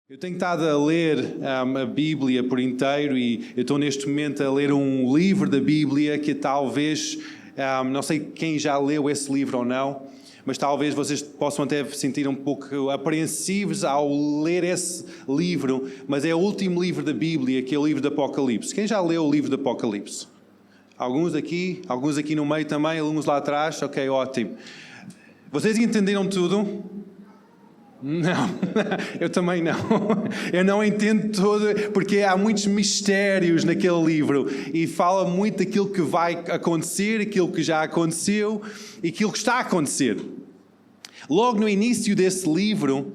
Eu tenho estado a ler a Bíblia por inteiro e eu estou neste momento a ler um livro da Bíblia que talvez, não sei quem já leu esse livro ou não, mas talvez vocês possam até sentir um pouco apreensivos ao ler esse livro, mas é o último livro da Bíblia, que é o livro do Apocalipse. Quem já leu o livro do Apocalipse? Alguns aqui no meio também, alguns lá atrás, ok, ótimo. Vocês entenderam tudo? Não, eu também não. Eu não entendo tudo, porque há muitos mistérios naquele livro e fala muito daquilo que vai acontecer, aquilo que já aconteceu e aquilo que está a acontecer. Logo no início desse livro,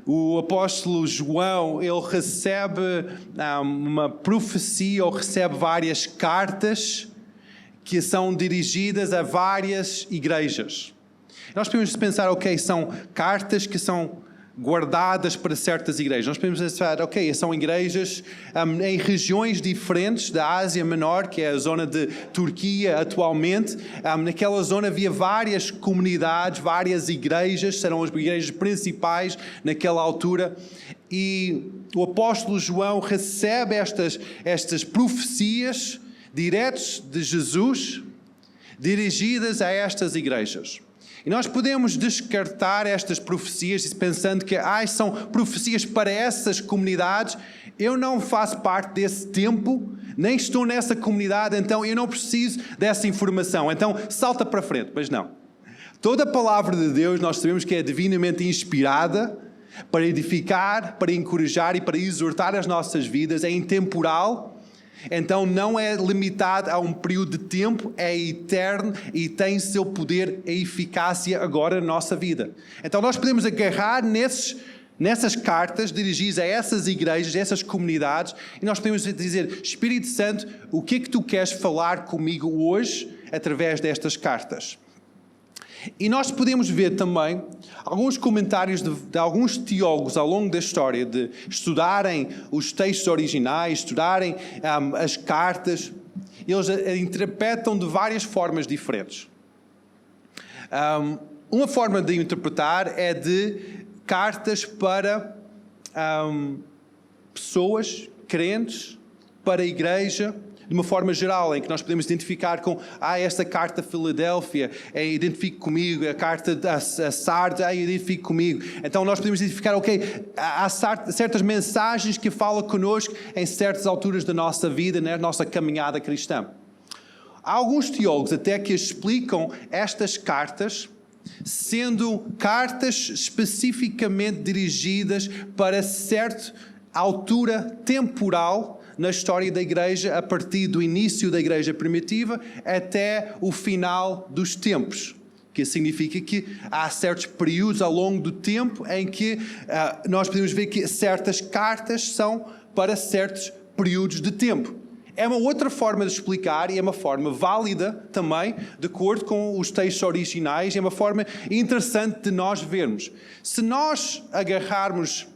o apóstolo João, ele recebe uma profecia ou recebe várias cartas que são dirigidas a várias igrejas. Nós podemos pensar, ok, são cartas que são guardadas para certas igrejas. Nós podemos pensar, ok, são igrejas em regiões diferentes da Ásia Menor, que é a zona de Turquia atualmente. Naquela zona havia várias comunidades, várias igrejas, serão as igrejas principais naquela altura. E o apóstolo João recebe estas profecias diretas de Jesus, dirigidas a estas igrejas. E nós podemos descartar estas profecias pensando que são profecias para essas comunidades. Eu não faço parte desse tempo, nem estou nessa comunidade, então eu não preciso dessa informação. Então salta para frente, mas não. Toda a palavra de Deus nós sabemos que é divinamente inspirada para edificar, para encorajar e para exortar as nossas vidas, é intemporal. Então não é limitado a um período de tempo, é eterno e tem seu poder e eficácia agora na nossa vida. Então nós podemos agarrar nessas cartas dirigidas a essas igrejas, a essas comunidades, e nós podemos dizer, Espírito Santo, o que é que tu queres falar comigo hoje através destas cartas? E nós podemos ver também alguns comentários de alguns teólogos ao longo da história, de estudarem os textos originais, estudarem as cartas. Eles a interpretam de várias formas diferentes. Uma forma de interpretar é de cartas para pessoas crentes, para a igreja, de uma forma geral, em que nós podemos identificar com esta carta a Filadélfia, identifico comigo, a carta a Sardes, identifico comigo. Então nós podemos identificar, há certas mensagens que falam connosco em certas alturas da nossa vida, na nossa caminhada cristã. Há alguns teólogos até que explicam estas cartas sendo cartas especificamente dirigidas para certa altura temporal na história da igreja, a partir do início da igreja primitiva até o final dos tempos. Que significa que há certos períodos ao longo do tempo em que nós podemos ver que certas cartas são para certos períodos de tempo. É uma outra forma de explicar e é uma forma válida também, de acordo com os textos originais, é uma forma interessante de nós vermos. Se nós agarrarmos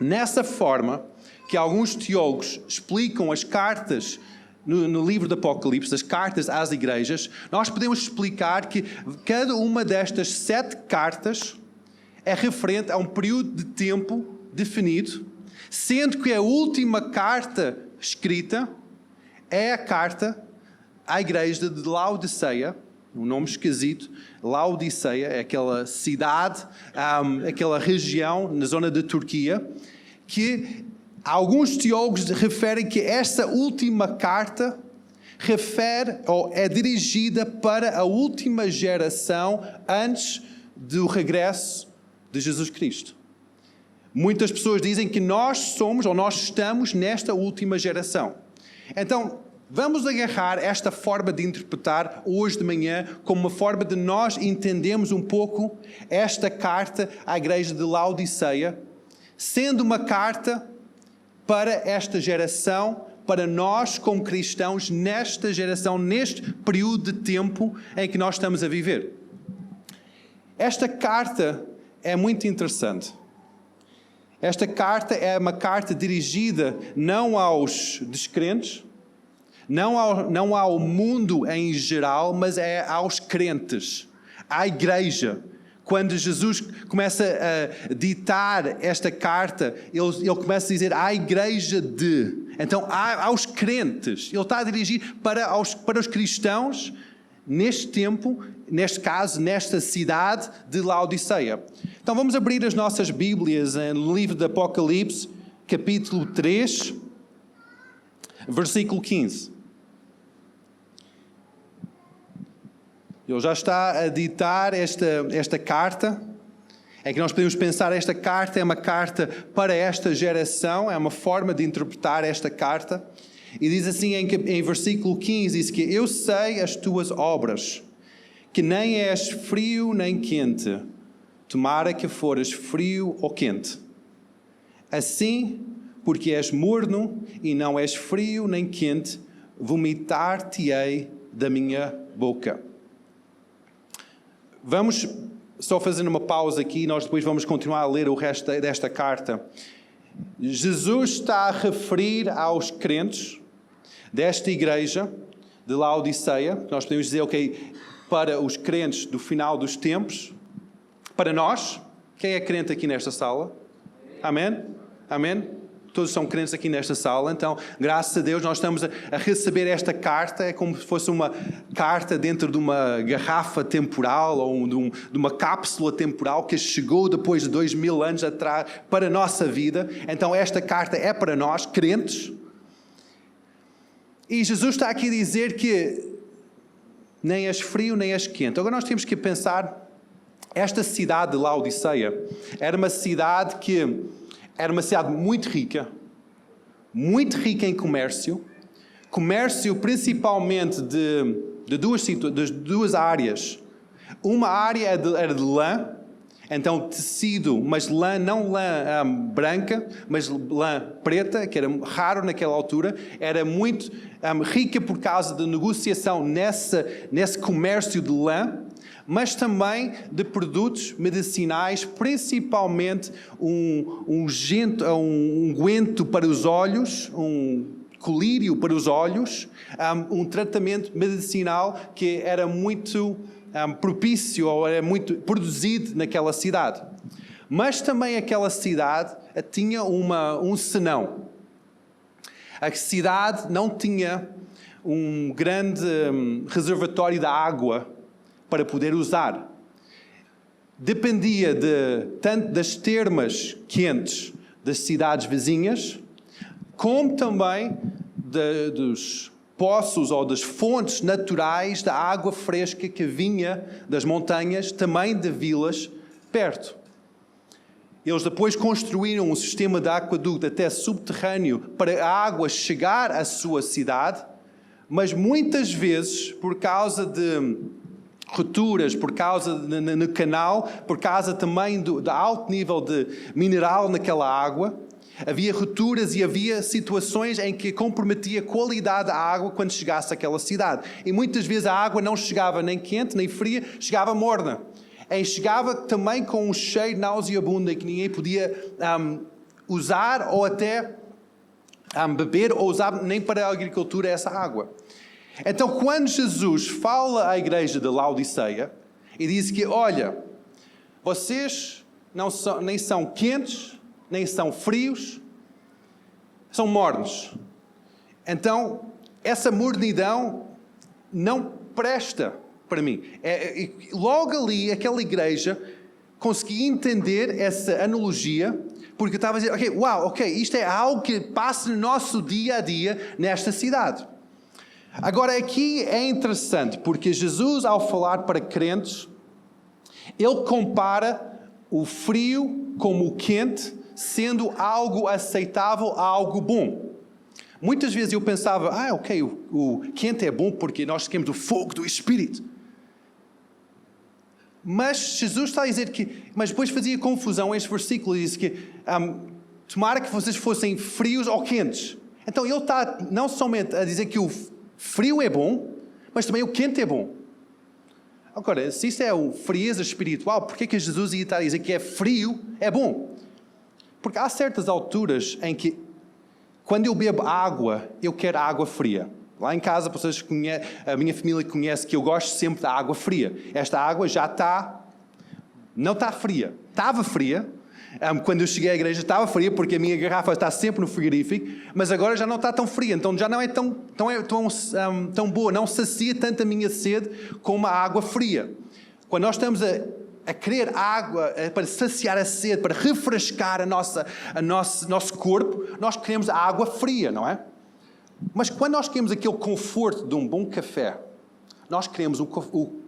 nessa forma que alguns teólogos explicam as cartas no livro do Apocalipse, as cartas às igrejas, nós podemos explicar que cada uma destas 7 cartas é referente a um período de tempo definido, sendo que a última carta escrita é a carta à igreja de Laodiceia, um nome esquisito. Laodiceia é aquela cidade, aquela região na zona da Turquia, que alguns teólogos referem que esta última carta refere ou é dirigida para a última geração antes do regresso de Jesus Cristo. Muitas pessoas dizem que nós estamos nesta última geração. Então, vamos agarrar esta forma de interpretar hoje de manhã como uma forma de nós entendermos um pouco esta carta à igreja de Laodiceia, sendo uma carta para esta geração, para nós como cristãos, nesta geração, neste período de tempo em que nós estamos a viver. Esta carta é muito interessante. Esta carta é uma carta dirigida não aos descrentes, não ao mundo em geral, mas é aos crentes, à igreja, Quando Jesus começa a ditar esta carta, ele começa a dizer à igreja de. Então, aos crentes. Ele está a dirigir para os cristãos neste tempo, neste caso, nesta cidade de Laodiceia. Então, vamos abrir as nossas Bíblias no livro de Apocalipse, capítulo 3, versículo 15. Ele já está a ditar esta carta. É que nós podemos pensar esta carta é uma carta para esta geração, é uma forma de interpretar esta carta. E diz assim em versículo 15, diz que eu sei as tuas obras, que nem és frio nem quente, tomara que fores frio ou quente. Assim, porque és morno e não és frio nem quente, vomitar-te-ei da minha boca. Vamos só fazer uma pausa aqui e nós depois vamos continuar a ler o resto desta carta. Jesus está a referir aos crentes desta igreja de Laodiceia. Nós podemos dizer, para os crentes do final dos tempos. Para nós, quem é crente aqui nesta sala? Amém? Amém? Todos são crentes aqui nesta sala, então, graças a Deus, nós estamos a receber esta carta, é como se fosse uma carta dentro de uma garrafa temporal ou de uma cápsula temporal que chegou depois de 2000 anos atrás para a nossa vida. Então, esta carta é para nós, crentes. E Jesus está aqui a dizer que nem és frio, nem és quente. Agora nós temos que pensar, esta cidade de Laodiceia era uma cidade muito rica em comércio principalmente de duas áreas. Uma área era de lã, então tecido, mas lã, não lã branca, mas lã preta, que era raro naquela altura, era muito rica por causa da negociação nesse comércio de lã, mas também de produtos medicinais, principalmente um unguento para os olhos, um colírio para os olhos, um tratamento medicinal que era muito propício ou era muito produzido naquela cidade. Mas também aquela cidade tinha um senão. A cidade não tinha um grande reservatório de água para poder usar. Dependia tanto das termas quentes das cidades vizinhas, como também dos poços ou das fontes naturais da água fresca que vinha das montanhas, também de vilas perto. Eles depois construíram um sistema de aqueduto até subterrâneo para a água chegar à sua cidade, mas muitas vezes, por causa de rupturas, por causa no canal, por causa também do alto nível de mineral naquela água, havia rupturas e havia situações em que comprometia a qualidade da água quando chegasse àquela cidade. E muitas vezes a água não chegava nem quente, nem fria, chegava morna. E chegava também com um cheiro nauseabundo que ninguém podia usar ou até beber ou usar nem para a agricultura essa água. Então, quando Jesus fala à igreja de Laodiceia e diz que, olha, vocês nem são quentes, nem são frios, são mornos. Então, essa mornidão não presta para mim. Logo ali, aquela igreja conseguia entender essa analogia, porque estava a dizer, isto é algo que passa no nosso dia a dia nesta cidade. Agora, aqui é interessante, porque Jesus, ao falar para crentes, ele compara o frio como o quente, sendo algo aceitável, algo bom. Muitas vezes eu pensava, o quente é bom porque nós temos o fogo do Espírito. Mas Jesus está a dizer mas depois fazia confusão este versículo, e diz que tomara que vocês fossem frios ou quentes. Então ele está não somente a dizer que o frio é bom, mas também o quente é bom. Agora, se isso é uma frieza espiritual, por que Jesus ia estar a dizer que é frio, é bom? Porque há certas alturas em que, quando eu bebo água, eu quero água fria. Lá em casa, vocês a minha família conhece que eu gosto sempre da água fria. Esta água já está Não está fria. Estava fria. Quando eu cheguei à igreja estava fria, porque a minha garrafa está sempre no frigorífico, mas agora já não está tão fria, então já não é tão boa, não sacia tanto a minha sede como a água fria. Quando nós estamos a querer água para saciar a sede, para refrescar nosso corpo, nós queremos a água fria, não é? Mas quando nós queremos aquele conforto de um bom café, nós queremos o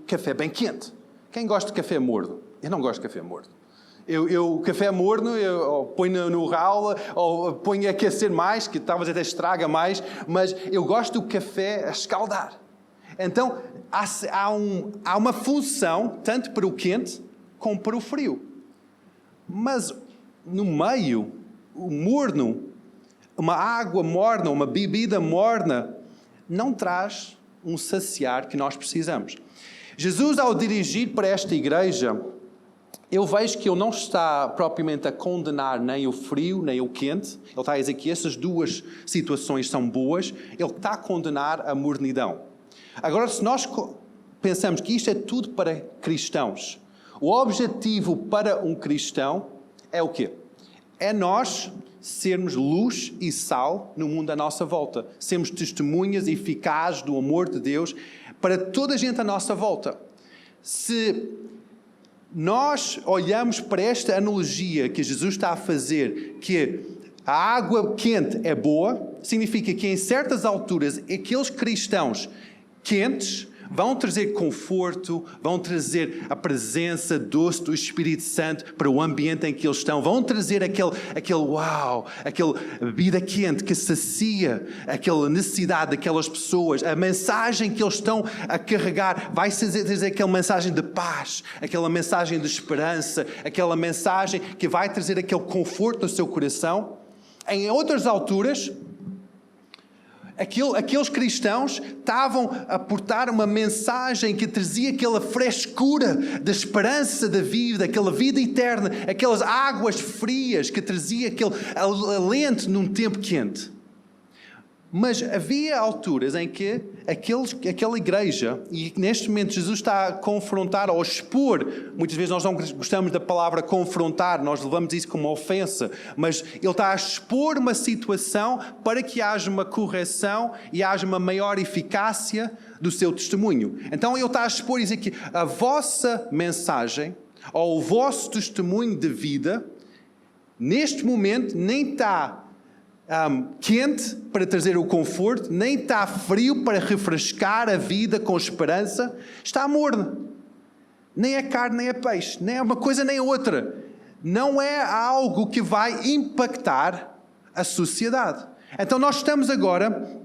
café bem quente. Quem gosta de café morno? Eu não gosto de café morno. O café morno eu ponho no ralo ou ponho a aquecer mais, que talvez até estraga mais, mas eu gosto do café a escaldar. Então, há uma função, tanto para o quente como para o frio. Mas, no meio, o morno, uma água morna, uma bebida morna, não traz um saciar que nós precisamos. Jesus, ao dirigir para esta igreja, eu vejo que ele não está propriamente a condenar nem o frio, nem o quente. Ele está a dizer que essas duas situações são boas. Ele está a condenar a mornidão. Agora, se nós pensamos que isto é tudo para cristãos, o objetivo para um cristão é o quê? É nós sermos luz e sal no mundo à nossa volta. Sermos testemunhas eficazes do amor de Deus para toda a gente à nossa volta. Se nós olhamos para esta analogia que Jesus está a fazer, que a água quente é boa, significa que em certas alturas aqueles cristãos quentes vão trazer conforto, vão trazer a presença doce do Espírito Santo para o ambiente em que eles estão, vão trazer aquela bebida quente que sacia aquela necessidade daquelas pessoas, a mensagem que eles estão a carregar vai trazer aquela mensagem de paz, aquela mensagem de esperança, aquela mensagem que vai trazer aquele conforto no seu coração. Em outras alturas, aqueles cristãos estavam a portar uma mensagem que trazia aquela frescura da esperança da vida, aquela vida eterna, aquelas águas frias que trazia aquele alento num tempo quente. Mas havia alturas em que aquela igreja, e neste momento Jesus está a confrontar ou expor, muitas vezes nós não gostamos da palavra confrontar, nós levamos isso como uma ofensa, mas ele está a expor uma situação para que haja uma correção e haja uma maior eficácia do seu testemunho. Então ele está a expor e dizer que a vossa mensagem ou o vosso testemunho de vida, neste momento nem está quente para trazer o conforto, nem está frio para refrescar a vida com esperança, está morno. Nem é carne, nem é peixe, nem é uma coisa nem outra. Não é algo que vai impactar a sociedade. Então nós estamos agora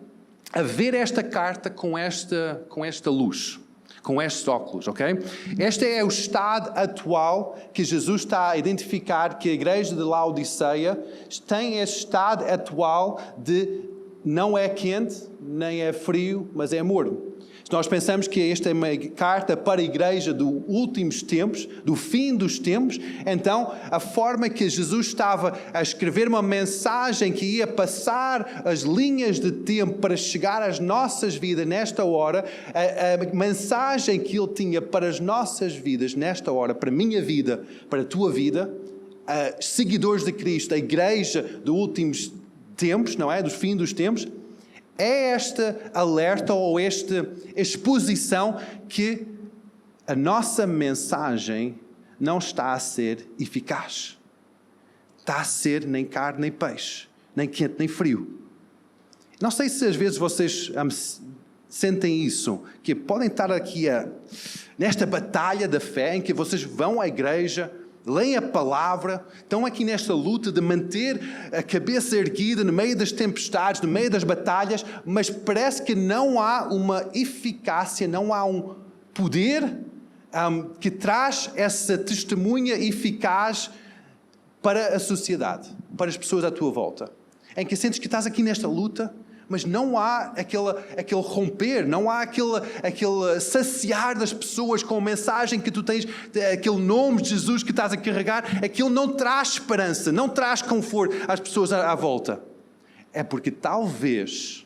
a ver esta carta com esta luz, com estes óculos, ok? Este é o estado atual que Jesus está a identificar que a igreja de Laodiceia tem este estado atual de não é quente, nem é frio, mas é morno. Se nós pensamos que esta é uma carta para a igreja dos últimos tempos, do fim dos tempos, então a forma que Jesus estava a escrever uma mensagem que ia passar as linhas de tempo para chegar às nossas vidas nesta hora, a mensagem que ele tinha para as nossas vidas nesta hora, para a minha vida, para a tua vida, seguidores de Cristo, a igreja dos últimos tempos, não é? Do fim dos tempos, é esta alerta ou esta exposição que a nossa mensagem não está a ser eficaz. Está a ser nem carne nem peixe, nem quente nem frio. Não sei se às vezes vocês sentem isso, que podem estar aqui nesta batalha da fé em que vocês vão à igreja, leem a palavra, estão aqui nesta luta de manter a cabeça erguida no meio das tempestades, no meio das batalhas, mas parece que não há uma eficácia, não há um poder que traz essa testemunha eficaz para a sociedade, para as pessoas à tua volta. Em que sentes que estás aqui nesta luta, mas não há aquele romper, não há aquele saciar das pessoas com a mensagem que tu tens, aquele nome de Jesus que estás a carregar, aquilo não traz esperança, não traz conforto às pessoas à volta. É porque talvez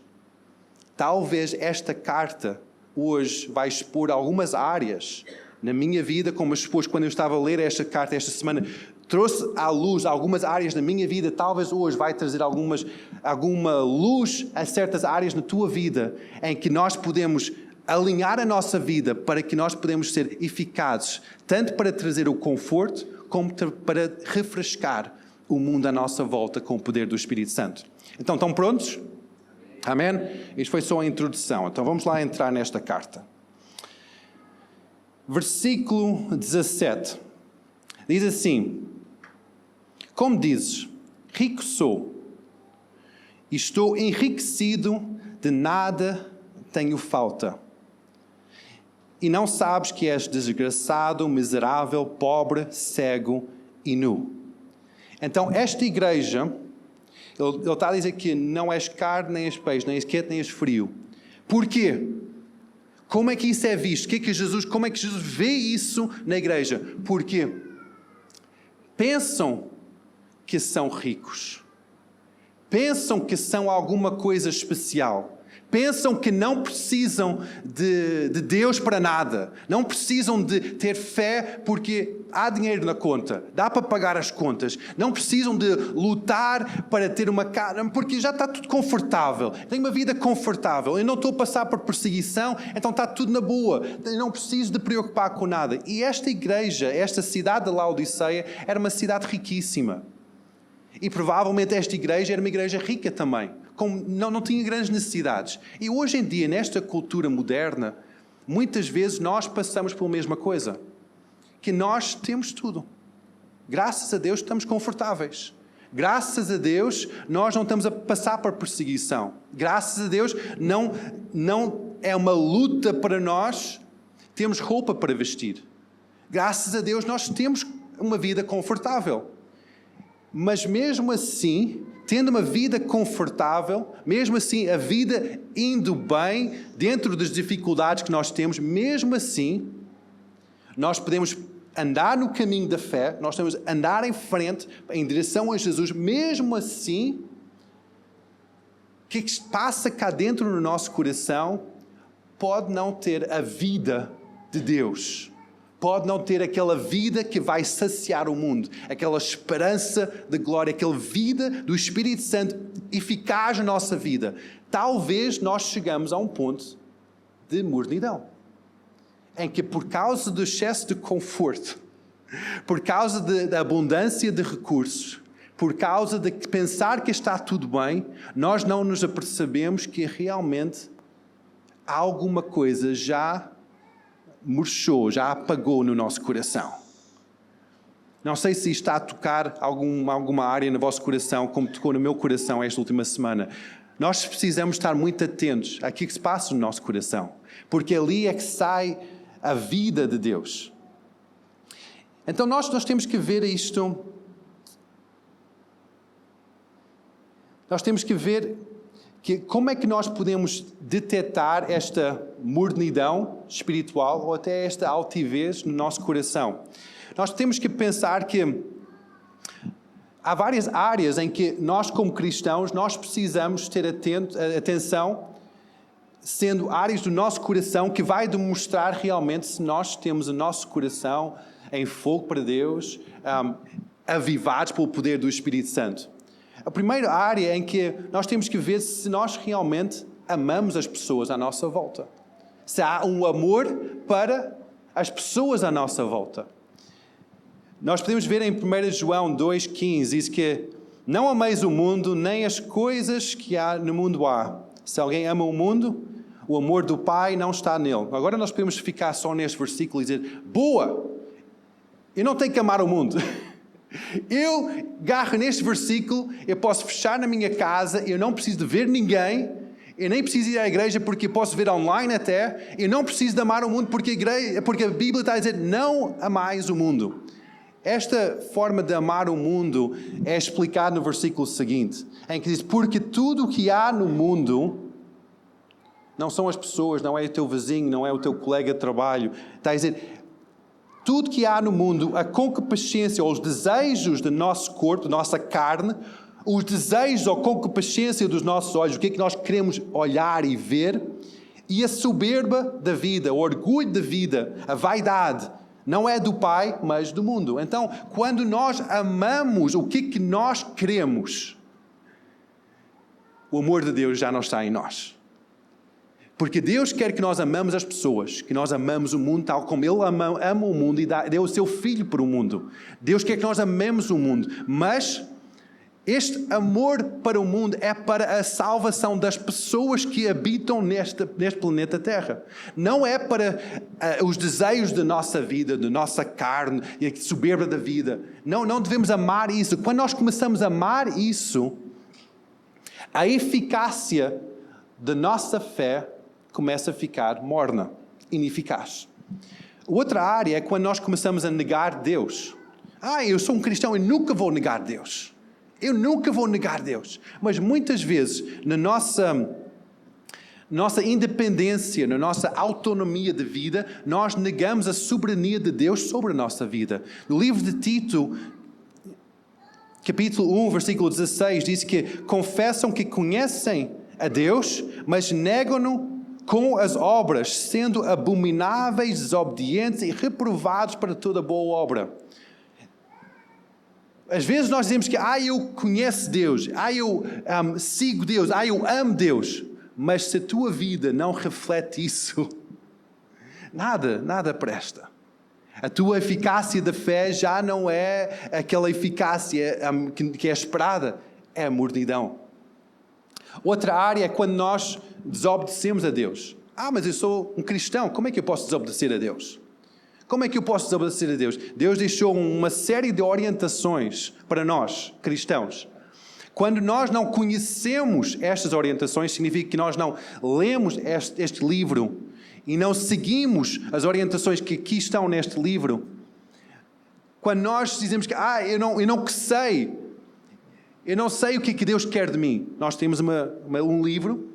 esta carta hoje vai expor algumas áreas na minha vida, como expôs quando eu estava a ler esta carta esta semana, trouxe à luz algumas áreas na minha vida, talvez hoje vai trazer alguma luz a certas áreas na tua vida, em que nós podemos alinhar a nossa vida para que nós podemos ser eficazes, tanto para trazer o conforto, como para refrescar o mundo à nossa volta com o poder do Espírito Santo. Então, estão prontos? Amém? Isto foi só a introdução. Então, vamos lá entrar nesta carta. Versículo 17. Diz assim: como dizes, rico sou, e estou enriquecido, de nada tenho falta. E não sabes que és desgraçado, miserável, pobre, cego e nu. Então, esta igreja, ele está a dizer que não és carne, nem és peixe, nem és quente, nem és frio. Porquê? Como é que isso é visto? Como é que Jesus vê isso na igreja? Porquê? Pensam que são ricos. Pensam que são alguma coisa especial. Pensam que não precisam de Deus para nada. Não precisam de ter fé porque há dinheiro na conta. Dá para pagar as contas. Não precisam de lutar para ter uma casa, porque já está tudo confortável. Tenho uma vida confortável. Eu não estou a passar por perseguição, então está tudo na boa. Eu não preciso de preocupar com nada. E esta igreja, esta cidade de Laodiceia, era uma cidade riquíssima. E provavelmente esta igreja era uma igreja rica também. Não tinha grandes necessidades. E hoje em dia, nesta cultura moderna, muitas vezes nós passamos pela mesma coisa. Que nós temos tudo. Graças a Deus estamos confortáveis. Graças a Deus nós não estamos a passar por perseguição. Graças a Deus não é uma luta para nós termos roupa para vestir. Graças a Deus nós temos uma vida confortável. Mas mesmo assim, tendo uma vida confortável, mesmo assim a vida indo bem, dentro das dificuldades que nós temos, mesmo assim, nós podemos andar no caminho da fé, nós temos que andar em frente, em direção a Jesus, mesmo assim, o que se passa cá dentro no nosso coração pode não ter a vida de Deus. Pode não ter aquela vida que vai saciar o mundo, aquela esperança de glória, aquela vida do Espírito Santo eficaz na nossa vida. Talvez nós chegamos a um ponto de mornidão, em que por causa do excesso de conforto, por causa da abundância de recursos, por causa de pensar que está tudo bem, nós não nos apercebemos que realmente alguma coisa já murchou, já apagou no nosso coração. Não sei se está a tocar alguma área no vosso coração, como tocou no meu coração esta última semana. Nós precisamos estar muito atentos àquilo que se passa no nosso coração, porque ali é que sai a vida de Deus. Então nós temos que ver isto. Nós temos que ver como é que nós podemos detectar esta mornidão espiritual ou até esta altivez no nosso coração. Nós temos que pensar que há várias áreas em que nós, como cristãos, nós precisamos ter atenção, sendo áreas do nosso coração que vai demonstrar realmente se nós temos o nosso coração em fogo para Deus, avivados pelo poder do Espírito Santo. A primeira área em que nós temos que ver se nós realmente amamos as pessoas à nossa volta. Se há um amor para as pessoas à nossa volta. Nós podemos ver em 1 João 2,15, diz que não ameis o mundo, nem as coisas que há no mundo há. Se alguém ama o mundo, o amor do Pai não está nele. Agora nós podemos ficar só neste versículo e dizer, boa, eu não tenho que amar o mundo. Eu agarro neste versículo, eu posso fechar na minha casa, eu não preciso de ver ninguém, eu nem preciso ir à igreja porque eu posso ver online até, eu não preciso de amar o mundo porque a Bíblia está a dizer, não amais o mundo. Esta forma de amar o mundo é explicada no versículo seguinte, em que diz, porque tudo o que há no mundo, não são as pessoas, não é o teu vizinho, não é o teu colega de trabalho, está a dizer, tudo que há no mundo, a concupiscência ou os desejos do nosso corpo, da nossa carne, os desejos ou concupiscência dos nossos olhos, o que é que nós queremos olhar e ver, E a soberba da vida, o orgulho da vida, a vaidade, não é do Pai, mas do mundo. Então, quando nós amamos o que nós queremos, o amor de Deus já não está em nós. Porque Deus quer que nós amamos as pessoas, que nós amamos o mundo tal como Ele ama o mundo e deu o seu Filho para o mundo. Deus quer que nós amemos o mundo, mas este amor para o mundo é para a salvação das pessoas que habitam neste planeta Terra. Não é para os desejos da nossa vida, da nossa carne e a soberba da vida. Não devemos amar isso. Quando nós começamos a amar isso, a eficácia da nossa fé começa a ficar morna, ineficaz. Outra área é quando nós começamos a negar Deus. Eu sou um cristão e nunca vou negar Deus. Eu nunca vou negar Deus. Mas muitas vezes, na nossa independência, na nossa autonomia de vida, nós negamos a soberania de Deus sobre a nossa vida. No livro de Tito, capítulo 1, versículo 16, diz que confessam que conhecem a Deus, mas negam-no com as obras, sendo abomináveis, desobedientes e reprovados para toda boa obra. Às vezes nós dizemos que eu conheço Deus, eu sigo Deus, eu amo Deus. Mas se a tua vida não reflete isso, nada presta. A tua eficácia da fé já não é aquela eficácia que é esperada, é a mornidão. Outra área é quando nós desobedecemos a Deus. Mas eu sou um cristão, como é que eu posso desobedecer a Deus? Como é que eu posso desobedecer a Deus? Deus deixou uma série de orientações para nós, cristãos. Quando nós não conhecemos estas orientações, significa que nós não lemos este livro e não seguimos as orientações que aqui estão neste livro. Quando nós dizemos que eu não sei o que Deus quer de mim. Nós temos um livro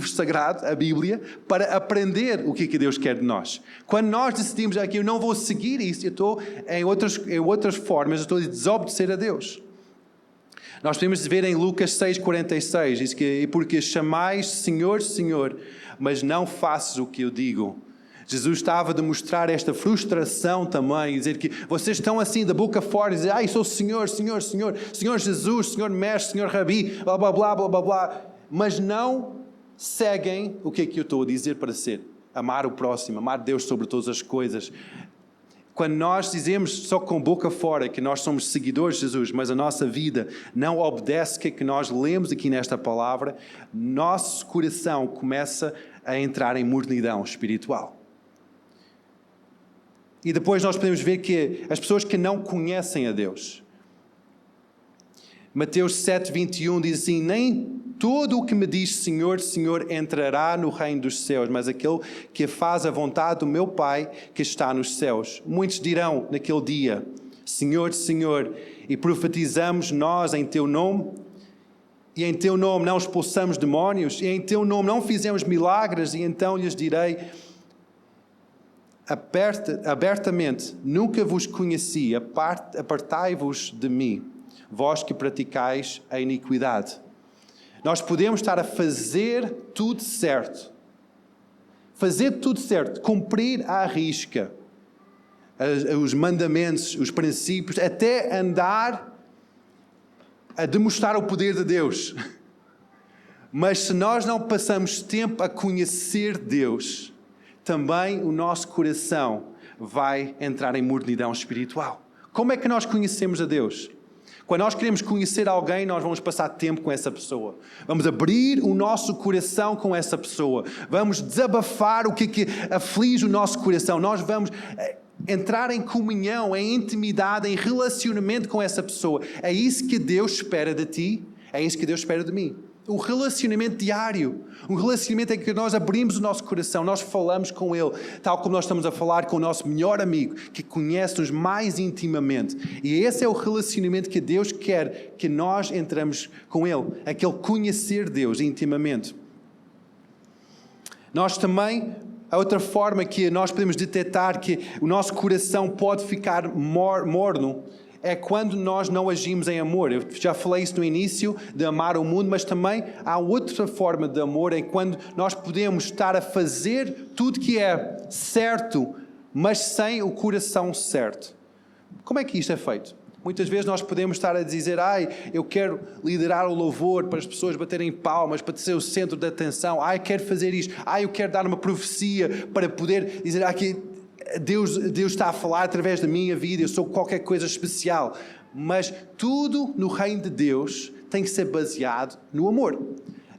sagrado, a Bíblia, para aprender o que Deus quer de nós. Quando nós decidimos que eu não vou seguir isso, eu estou em outras formas, eu estou a desobedecer a Deus. Nós podemos ver em Lucas 6,46, diz que porque chamais Senhor, Senhor, mas não faças o que eu digo. Jesus estava a demonstrar esta frustração também, e dizer que vocês estão assim da boca fora, e dizer, sou Senhor, Senhor, Senhor, Senhor Jesus, Senhor Mestre, Senhor Rabi, blá, blá, blá, blá, blá, blá, mas não seguem o que eu estou a dizer para ser. Amar o próximo, amar Deus sobre todas as coisas. Quando nós dizemos só com boca fora que nós somos seguidores de Jesus, mas a nossa vida não obedece o que nós lemos aqui nesta palavra, nosso coração começa a entrar em mornidão espiritual. E depois nós podemos ver que as pessoas que não conhecem a Deus. Mateus 7,21 diz assim, nem todo o que me diz Senhor, Senhor entrará no reino dos céus, mas aquele que faz a vontade do meu Pai que está nos céus. Muitos dirão naquele dia, Senhor, Senhor, e profetizamos nós em Teu nome, e em Teu nome não expulsamos demónios, e em Teu nome não fizemos milagres, e então lhes direi abertamente, nunca vos conheci, apartai-vos de mim, vós que praticais a iniquidade. Nós podemos estar a fazer tudo certo, cumprir à risca os mandamentos, os princípios, até andar a demonstrar o poder de Deus. Mas se nós não passamos tempo a conhecer Deus, também o nosso coração vai entrar em mornidão espiritual. Como é que nós conhecemos a Deus? Quando nós queremos conhecer alguém, nós vamos passar tempo com essa pessoa. Vamos abrir o nosso coração com essa pessoa. Vamos desabafar o que aflige o nosso coração. Nós vamos entrar em comunhão, em intimidade, em relacionamento com essa pessoa. É isso que Deus espera de ti, é isso que Deus espera de mim. Um relacionamento diário, um relacionamento em que nós abrimos o nosso coração, nós falamos com Ele, tal como nós estamos a falar com o nosso melhor amigo, que conhece-nos mais intimamente. E esse é o relacionamento que Deus quer que nós entramos com Ele, aquele conhecer Deus intimamente. Nós também, a outra forma que nós podemos detectar que o nosso coração pode ficar morno, é quando nós não agimos em amor. Eu já falei isso no início, de amar o mundo, mas também há outra forma de amor, é quando nós podemos estar a fazer tudo que é certo, mas sem o coração certo. Como é que isto é feito? Muitas vezes nós podemos estar a dizer, eu quero liderar o louvor para as pessoas baterem palmas, para ser o centro da atenção. Quero fazer isto. Eu quero dar uma profecia para poder dizer, que Deus está a falar através da minha vida, eu sou qualquer coisa especial. Mas tudo no reino de Deus tem que ser baseado no amor.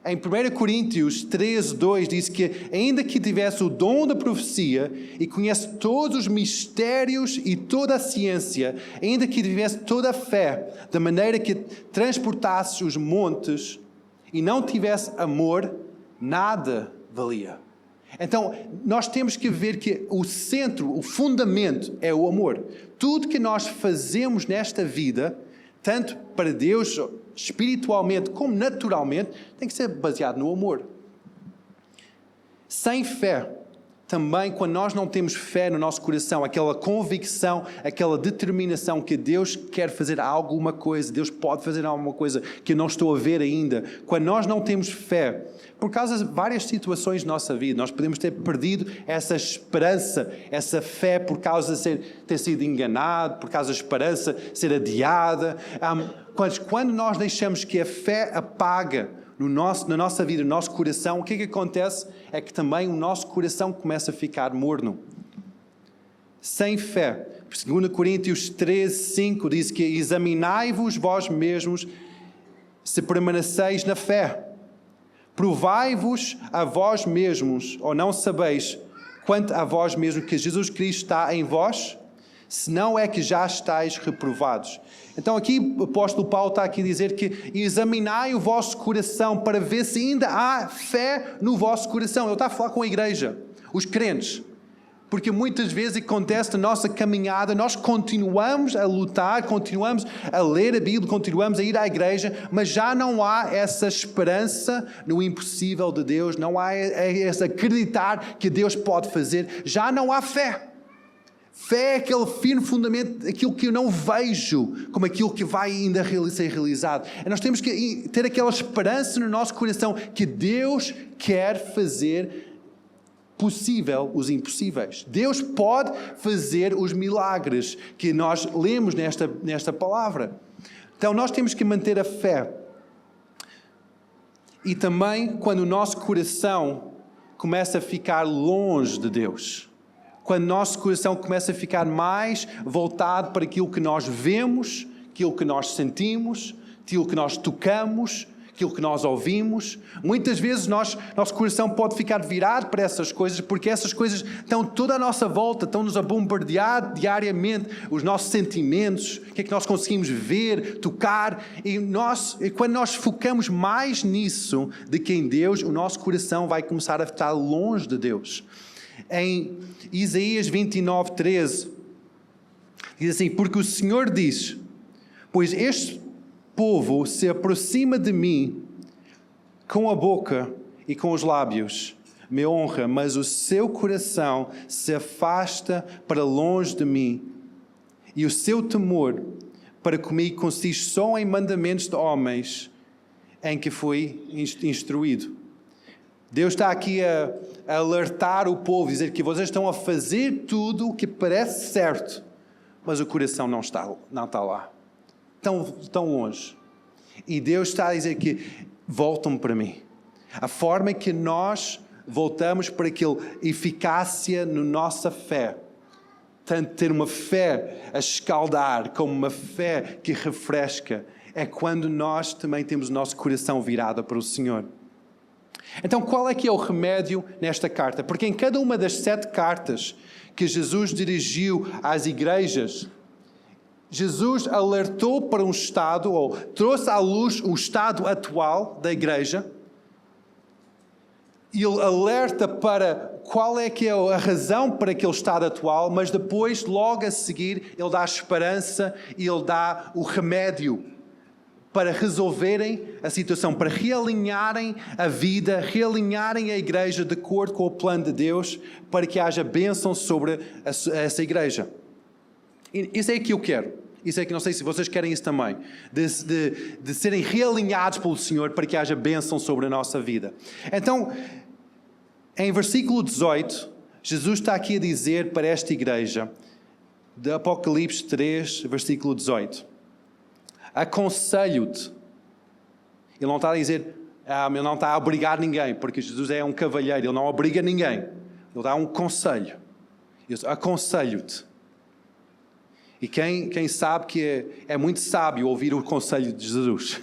Em 1 Coríntios 13:2 diz que ainda que tivesse o dom da profecia e conhece todos os mistérios e toda a ciência, ainda que tivesse toda a fé, da maneira que transportasse os montes e não tivesse amor, nada valia. Então, nós temos que ver que o centro, o fundamento é o amor. Tudo que nós fazemos nesta vida, tanto para Deus, espiritualmente como naturalmente, tem que ser baseado no amor. Sem fé, também quando nós não temos fé no nosso coração, aquela convicção, aquela determinação que Deus quer fazer alguma coisa, Deus pode fazer alguma coisa que eu não estou a ver ainda, quando nós não temos fé, por causa de várias situações da nossa vida, nós podemos ter perdido essa esperança, essa fé por causa de ter sido enganado, por causa da esperança ser adiada. Quando nós deixamos que a fé apaga na nossa vida, no nosso coração, o que acontece? É que também o nosso coração começa a ficar morno. Sem fé. 2 Coríntios 13:5 diz que examinai-vos vós mesmos se permaneceis na fé. Provai-vos a vós mesmos, ou não sabeis, quanto a vós mesmos, que Jesus Cristo está em vós, se não é que já estáis reprovados. Então aqui o apóstolo Paulo está aqui a dizer que examinai o vosso coração para ver se ainda há fé no vosso coração. Ele está a falar com a igreja, os crentes. Porque muitas vezes acontece na nossa caminhada, nós continuamos a lutar, continuamos a ler a Bíblia, continuamos a ir à igreja, mas já não há essa esperança no impossível de Deus, não há esse acreditar que Deus pode fazer, já não há fé. Fé é aquele firme fundamento, aquilo que eu não vejo como aquilo que vai ainda ser realizado. E nós temos que ter aquela esperança no nosso coração que Deus quer fazer possível os impossíveis. Deus pode fazer os milagres que nós lemos nesta palavra. Então nós temos que manter a fé. E também quando o nosso coração começa a ficar longe de Deus. Quando o nosso coração começa a ficar mais voltado para aquilo que nós vemos, aquilo que nós sentimos, aquilo que nós tocamos, aquilo que nós ouvimos. Muitas vezes nosso coração pode ficar virado para essas coisas, porque essas coisas estão toda à nossa volta, estão-nos a bombardear diariamente, os nossos sentimentos, o que é que nós conseguimos ver, tocar, e quando nós focamos mais nisso do que em Deus, o nosso coração vai começar a estar longe de Deus. Em Isaías 29:13, diz assim, porque o Senhor diz, pois este povo se aproxima de mim com a boca e com os lábios, me honra, mas o seu coração se afasta para longe de mim, e o seu temor para comigo consiste só em mandamentos de homens em que fui instruído. Deus está aqui a alertar o povo, dizer que vocês estão a fazer tudo o que parece certo, mas o coração não está lá. Tão longe. E Deus está a dizer que voltam para mim. A forma que nós voltamos para aquela eficácia na nossa fé, tanto ter uma fé a escaldar como uma fé que refresca, é quando nós também temos o nosso coração virado para o Senhor. Então qual é que é o remédio nesta carta? Porque em cada uma das 7 cartas que Jesus dirigiu às igrejas, Jesus alertou para um estado, ou trouxe à luz o estado atual da igreja. E ele alerta para qual é que é a razão para aquele estado atual, mas depois, logo a seguir, ele dá a esperança e ele dá o remédio para resolverem a situação, para realinharem a vida, realinharem a igreja de acordo com o plano de Deus, para que haja bênção sobre essa igreja. Isso é o que eu quero. Isso é que não sei se vocês querem isso também. De serem realinhados pelo Senhor para que haja bênção sobre a nossa vida. Então, em versículo 18, Jesus está aqui a dizer para esta igreja, de Apocalipse 3, versículo 18. Aconselho-te. Ele não está a dizer, ele não está a obrigar ninguém, porque Jesus é um cavalheiro, ele não obriga ninguém. Ele dá um conselho. Ele diz, aconselho-te. E quem sabe que é muito sábio ouvir o conselho de Jesus.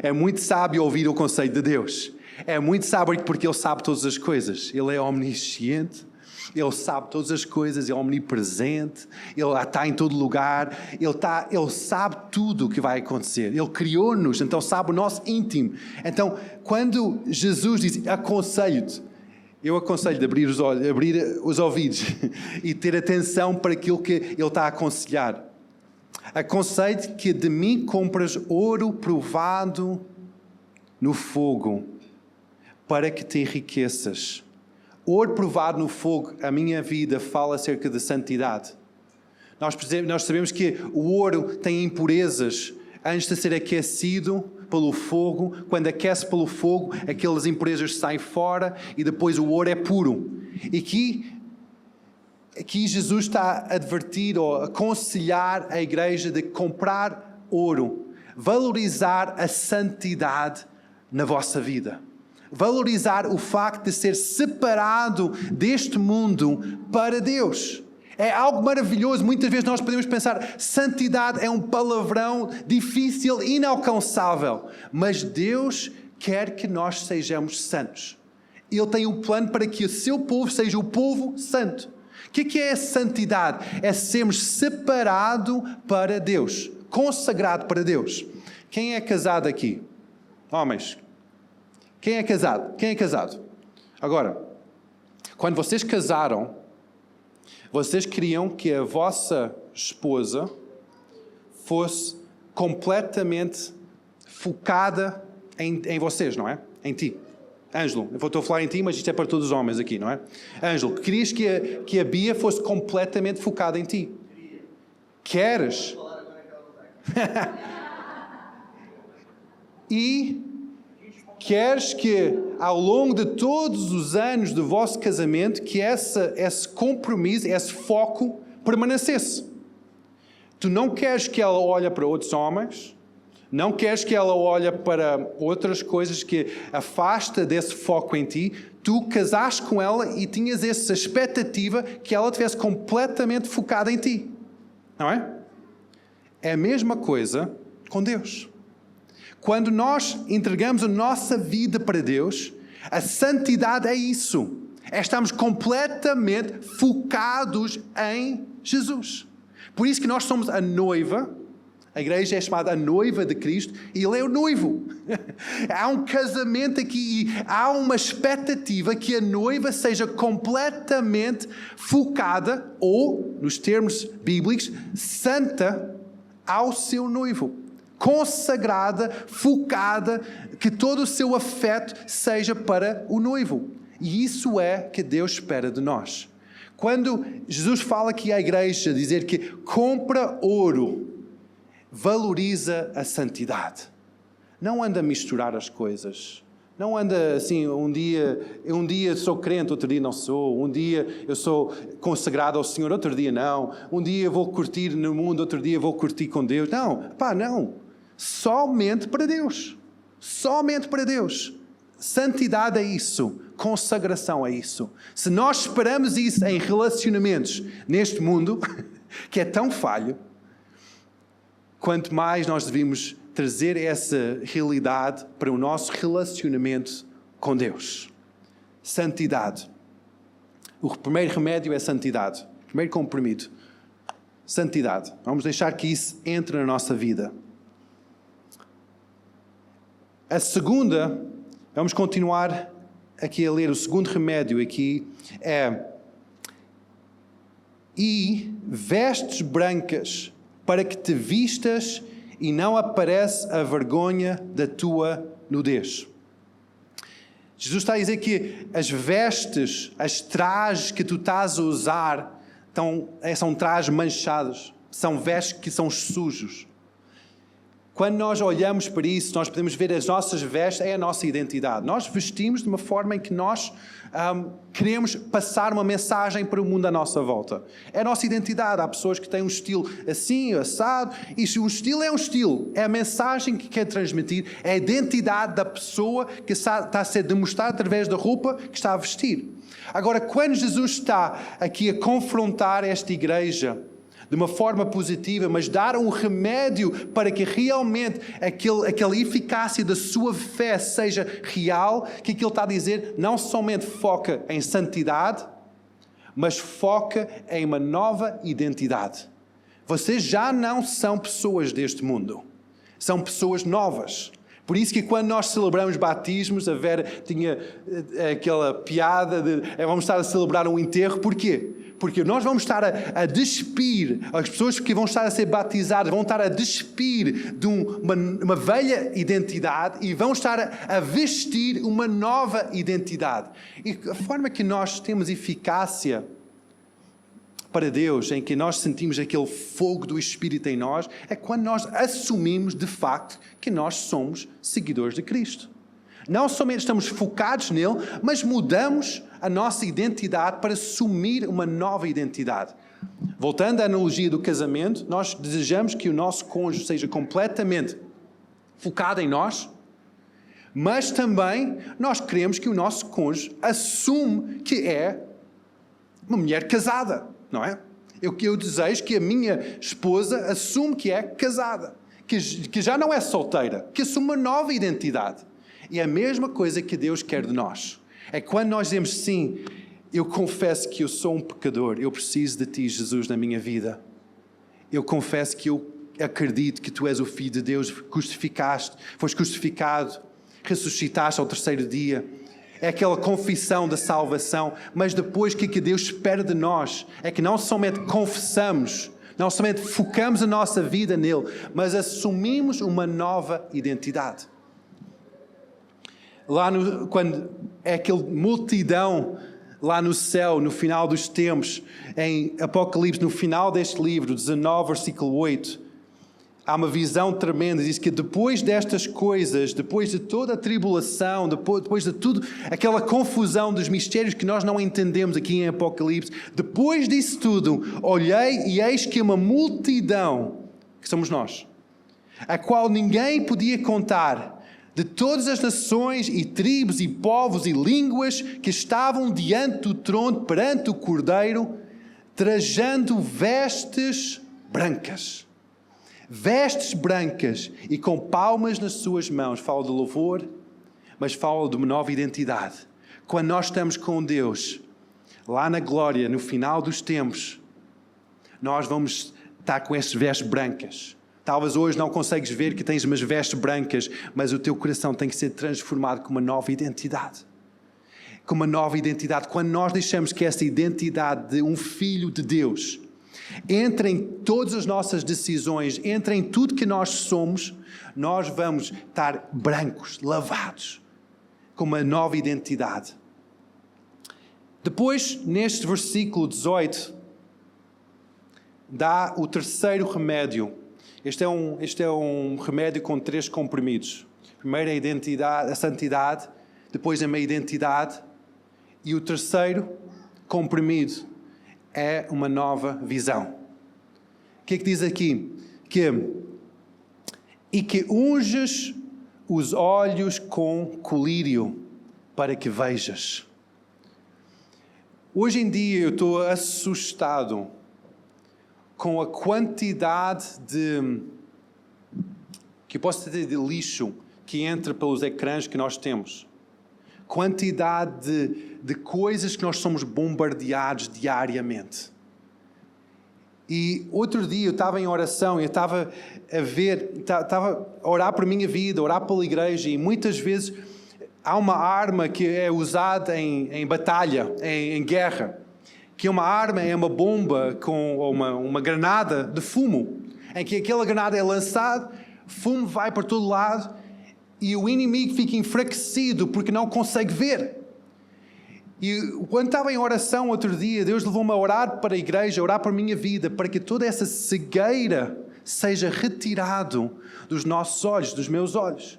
É muito sábio ouvir o conselho de Deus. É muito sábio porque Ele sabe todas as coisas. Ele é omnisciente. Ele sabe todas as coisas. Ele é omnipresente. Ele está em todo lugar. Ele sabe tudo o que vai acontecer. Ele criou-nos, então sabe o nosso íntimo. Então, quando Jesus diz, aconselho-te, eu aconselho de abrir os ouvidos e ter atenção para aquilo que Ele está a aconselhar. Aconselho-te que de mim compras ouro provado no fogo, para que te enriqueças. Ouro provado no fogo, a minha vida fala acerca de santidade. Nós sabemos que o ouro tem impurezas antes de ser aquecido pelo fogo. Quando aquece pelo fogo, aquelas impurezas saem fora e depois o ouro é puro. E aqui Jesus está a advertir ou a aconselhar a igreja de comprar ouro, valorizar a santidade na vossa vida. Valorizar o facto de ser separado deste mundo para Deus. É algo maravilhoso. Muitas vezes nós podemos pensar, santidade é um palavrão difícil, inalcançável. Mas Deus quer que nós sejamos santos. Ele tem um plano para que o seu povo seja o povo santo. O que é a santidade? É sermos separado para Deus, consagrado para Deus. Quem é casado aqui? Homens. Quem é casado? Quem é casado? Agora, quando vocês casaram, vocês queriam que a vossa esposa fosse completamente focada em vocês, não é? Em ti. Ângelo, eu estou a falar em ti, mas isto é para todos os homens aqui, não é? Ângelo, querias que a Bia fosse completamente focada em ti? Queres? E queres que ao longo de todos os anos do vosso casamento, que esse compromisso, esse foco permanecesse. Tu não queres que ela olhe para outros homens, não queres que ela olhe para outras coisas que afasta desse foco em ti. Tu casaste com ela e tinhas essa expectativa que ela estivesse completamente focada em ti. Não é? É a mesma coisa com Deus. Quando nós entregamos a nossa vida para Deus, a santidade é isso. É estarmos completamente focados em Jesus. Por isso que nós somos a noiva. A igreja é chamada a noiva de Cristo e Ele é o noivo. Há um casamento aqui e há uma expectativa que a noiva seja completamente focada, ou, nos termos bíblicos, santa ao seu noivo. Consagrada, focada, que todo o seu afeto seja para o noivo. E isso é que Deus espera de nós. Quando Jesus fala aqui à igreja, dizer que compra ouro, valoriza a santidade. Não anda a misturar as coisas. Não anda assim, um dia sou crente, outro dia não sou. Um dia eu sou consagrado ao Senhor, outro dia não. Um dia vou curtir no mundo, outro dia vou curtir com Deus. Não, não. Somente para Deus. Somente para Deus. Santidade é isso. Consagração é isso. Se nós esperamos isso em relacionamentos neste mundo, que é tão falho, quanto mais nós devemos trazer essa realidade para o nosso relacionamento com Deus. Santidade. O primeiro remédio é santidade. O primeiro comprimido. Santidade. Vamos deixar que isso entre na nossa vida. A segunda, vamos continuar aqui a ler, o segundo remédio aqui é: e vestes brancas para que te vistas e não apareça a vergonha da tua nudez. Jesus está a dizer que as vestes, as trajes que tu estás a usar, são trajes manchados. são vestes que são sujos. Quando nós olhamos para isso, nós podemos ver as nossas vestes, é a nossa identidade. Nós vestimos de uma forma em que nós queremos passar uma mensagem para o mundo à nossa volta. É a nossa identidade. Há pessoas que têm um estilo assim, assado, e o estilo é um estilo. É a mensagem que quer transmitir, é a identidade da pessoa que está a ser demonstrada através da roupa que está a vestir. Agora, quando Jesus está aqui a confrontar esta igreja, de uma forma positiva, mas dar um remédio para que realmente aquela eficácia da sua fé seja real, que aquilo está a dizer não somente foca em santidade, mas foca em uma nova identidade. Vocês já não são pessoas deste mundo, são pessoas novas. Por isso que quando nós celebramos batismos, a Vera tinha aquela piada de vamos estar a celebrar um enterro. Porquê? Porque nós vamos estar a despir, as pessoas que vão estar a ser batizadas vão estar a despir de uma velha identidade e vão estar a vestir uma nova identidade. E a forma que nós temos eficácia para Deus, em que nós sentimos aquele fogo do Espírito em nós, é quando nós assumimos de facto que nós somos seguidores de Cristo. Não somente estamos focados nele, mas mudamos a nossa identidade para assumir uma nova identidade. Voltando à analogia do casamento, nós desejamos que o nosso cônjuge seja completamente focado em nós, mas também nós queremos que o nosso cônjuge assume que é uma mulher casada, não é? Eu desejo que a minha esposa assume que é casada, que já não é solteira, que assume uma nova identidade. E é a mesma coisa que Deus quer de nós. É quando nós dizemos, sim, eu confesso que eu sou um pecador, eu preciso de Ti, Jesus, na minha vida. Eu confesso que eu acredito que Tu és o Filho de Deus, foste crucificado, ressuscitaste ao terceiro dia. É aquela confissão da salvação, mas depois o que Deus espera de nós é que não somente confessamos, não somente focamos a nossa vida nele, mas assumimos uma nova identidade. Quando é aquela multidão lá no céu, no final dos tempos, em Apocalipse, no final deste livro, 19, versículo 8, há uma visão tremenda, diz que depois destas coisas, depois de toda a tribulação, depois de tudo, aquela confusão dos mistérios que nós não entendemos aqui em Apocalipse, depois disso tudo, olhei e eis que uma multidão, que somos nós, a qual ninguém podia contar, de todas as nações e tribos e povos e línguas que estavam diante do trono, perante o Cordeiro, trajando vestes brancas. Vestes brancas e com palmas nas suas mãos. Fala de louvor, mas fala de uma nova identidade. Quando nós estamos com Deus, lá na glória, no final dos tempos, nós vamos estar com estas vestes brancas. Talvez hoje não consegues ver que tens umas vestes brancas, mas o teu coração tem que ser transformado com uma nova identidade. Com uma nova identidade. Quando nós deixamos que essa identidade de um filho de Deus entre em todas as nossas decisões, entre em tudo que nós somos, nós vamos estar brancos, lavados, com uma nova identidade. Depois, neste versículo 18, dá o terceiro remédio. Este é um remédio com 3 comprimidos. Primeiro a identidade, a santidade, depois a meia identidade, e o terceiro comprimido é uma nova visão. O que é que diz aqui? E que unges os olhos com colírio para que vejas. Hoje em dia eu estou assustado com a quantidade que eu posso dizer de lixo que entra pelos ecrãs que nós temos. Quantidade de coisas que nós somos bombardeados diariamente. E outro dia eu estava em oração, eu estava a orar por minha vida, a orar pela igreja, e muitas vezes há uma arma que é usada em batalha, em guerra, que é uma arma, é uma bomba ou uma granada de fumo, em que aquela granada é lançada, fumo vai para todo lado e o inimigo fica enfraquecido porque não consegue ver. E quando estava em oração outro dia, Deus levou-me a orar para a igreja, a orar para a minha vida, para que toda essa cegueira seja retirado dos nossos olhos, dos meus olhos.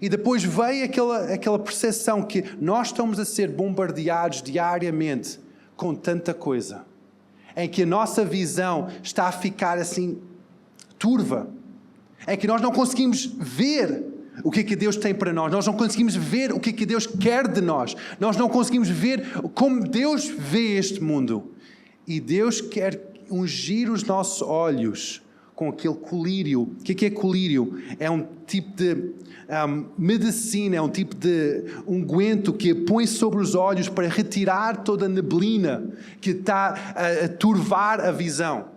E depois veio aquela percepção que nós estamos a ser bombardeados diariamente com tanta coisa, em que a nossa visão está a ficar assim turva, em que nós não conseguimos ver o que é que Deus tem para nós, nós não conseguimos ver o que é que Deus quer de nós, nós não conseguimos ver como Deus vê este mundo. E Deus quer ungir os nossos olhos com aquele colírio. O que é colírio? É um tipo de medicina, é um tipo de unguento que põe sobre os olhos para retirar toda a neblina que está a turvar a visão.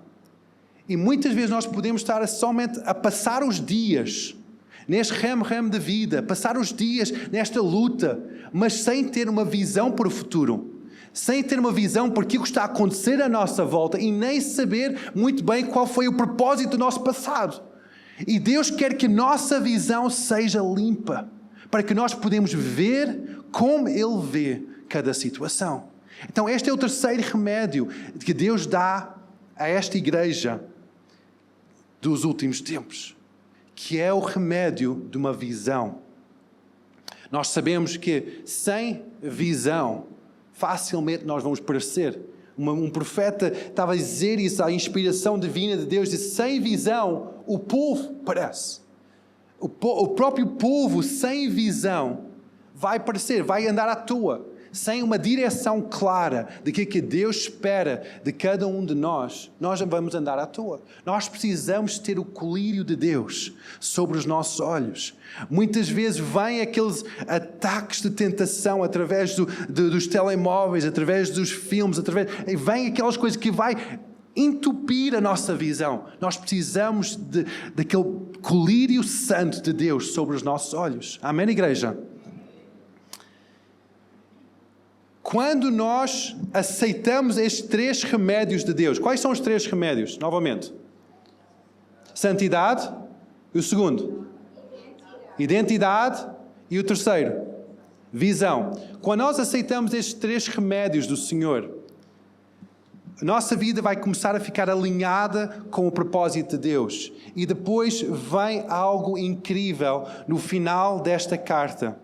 E muitas vezes nós podemos estar somente a passar os dias neste ramo de vida, passar os dias nesta luta, mas sem ter uma visão para o futuro. Sem ter uma visão por aquilo que está a acontecer à nossa volta e nem saber muito bem qual foi o propósito do nosso passado. E Deus quer que a nossa visão seja limpa, para que nós podemos ver como Ele vê cada situação. Então este é o terceiro remédio que Deus dá a esta igreja dos últimos tempos, que é o remédio de uma visão. Nós sabemos que sem visão, facilmente nós vamos perecer. Um profeta estava a dizer isso, a inspiração divina de Deus, disse, sem visão o povo perece. O próprio povo sem visão vai perecer, vai andar à toa, sem uma direção clara de que Deus espera de cada um de nós vamos andar à toa. Nós precisamos ter o colírio de Deus sobre os nossos olhos. Muitas vezes vêm aqueles ataques de tentação através dos telemóveis, através dos filmes, vêm aquelas coisas que vai entupir a nossa visão. Nós precisamos daquele colírio santo de Deus sobre os nossos olhos. Amém, igreja? Quando nós aceitamos estes 3 remédios de Deus, quais são os 3 remédios? Novamente. Santidade. E o segundo? Identidade. E o terceiro? Visão. Quando nós aceitamos estes 3 remédios do Senhor, a nossa vida vai começar a ficar alinhada com o propósito de Deus. E depois vem algo incrível no final desta carta,